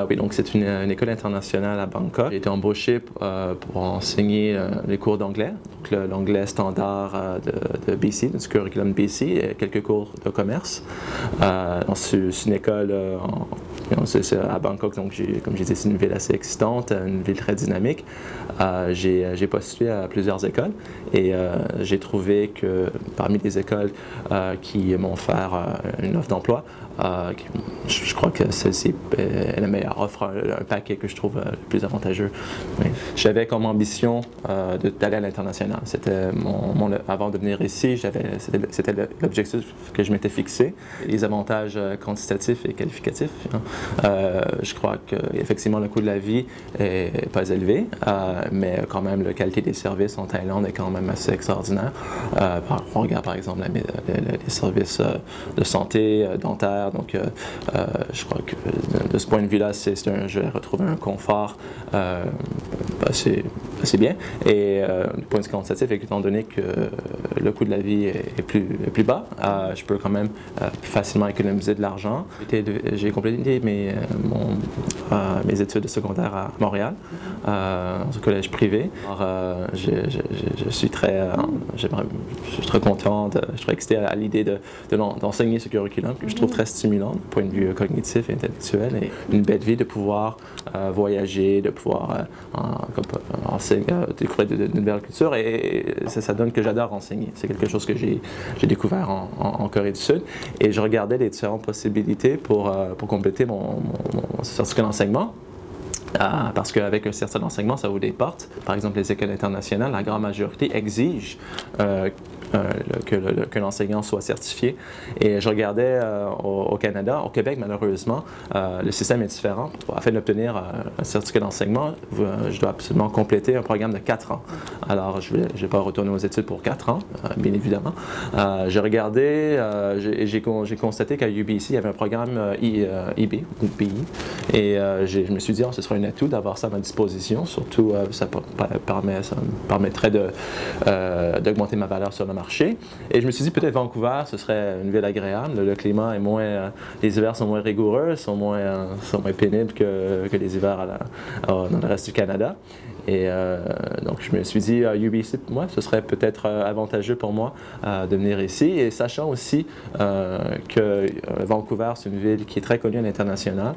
Oui, donc c'est une école internationale à Bangkok. J'ai été embauché pour enseigner les cours d'anglais, donc l'anglais standard de BC, du curriculum BC, et quelques cours de commerce. C'est une école à Bangkok, donc comme j'ai dit, c'est une ville assez excitante, une ville très dynamique. J'ai postulé à plusieurs écoles et j'ai trouvé que parmi les écoles qui m'ont offert une offre d'emploi, je crois que celle-ci est la meilleure offre, un paquet que je trouve le plus avantageux. Oui. J'avais comme ambition d'aller à l'international. Avant de venir ici, c'était l'objectif que je m'étais fixé. Les avantages quantitatifs et qualificatifs. Je crois qu'effectivement, le coût de la vie n'est pas élevé, mais quand même, la qualité des services en Thaïlande est quand même assez extraordinaire. On regarde par exemple les services de santé, dentaire. Donc, je crois que de ce point de vue-là, je vais retrouver un confort assez bien. Et du point de vue quantitatif, étant donné que le coût de la vie est plus bas, je peux quand même plus facilement économiser de l'argent. J'ai complété mes études de secondaire à Montréal, dans un collège privé. Alors, je suis très contente, je suis très excité à l'idée d'enseigner ce curriculum que je trouve très stimulant du point de vue cognitif et intellectuel, et une belle vie de pouvoir voyager, de pouvoir découvrir de nouvelles cultures, et ça donne que j'adore enseigner. C'est quelque chose que j'ai découvert en Corée du Sud, et je regardais les différentes possibilités pour compléter mon certificat d'enseignement. Parce qu'avec un certain enseignement, ça ouvre des portes. Par exemple, les écoles internationales, la grande majorité exigent que l'enseignant soit certifié. Et je regardais au Canada, au Québec, malheureusement, le système est différent. Afin d'obtenir un certificat d'enseignement, je dois absolument compléter un programme de 4 ans. Alors, je ne vais pas retourner aux études pour 4 ans, bien évidemment. J'ai regardé et j'ai constaté qu'à UBC, il y avait un programme IB, ou BI. Et je me suis dit, ce sera un atout d'avoir ça à ma disposition. Surtout, ça me permettrait d'augmenter ma valeur sur le marché. Et je me suis dit, peut-être Vancouver, ce serait une ville agréable. Le climat est moins... les hivers sont moins rigoureux, sont moins pénibles que les hivers dans le reste du Canada. Et donc, je me suis dit, UBC, moi, ce serait peut-être avantageux pour moi de venir ici. Et sachant aussi que Vancouver, c'est une ville qui est très connue à l'international.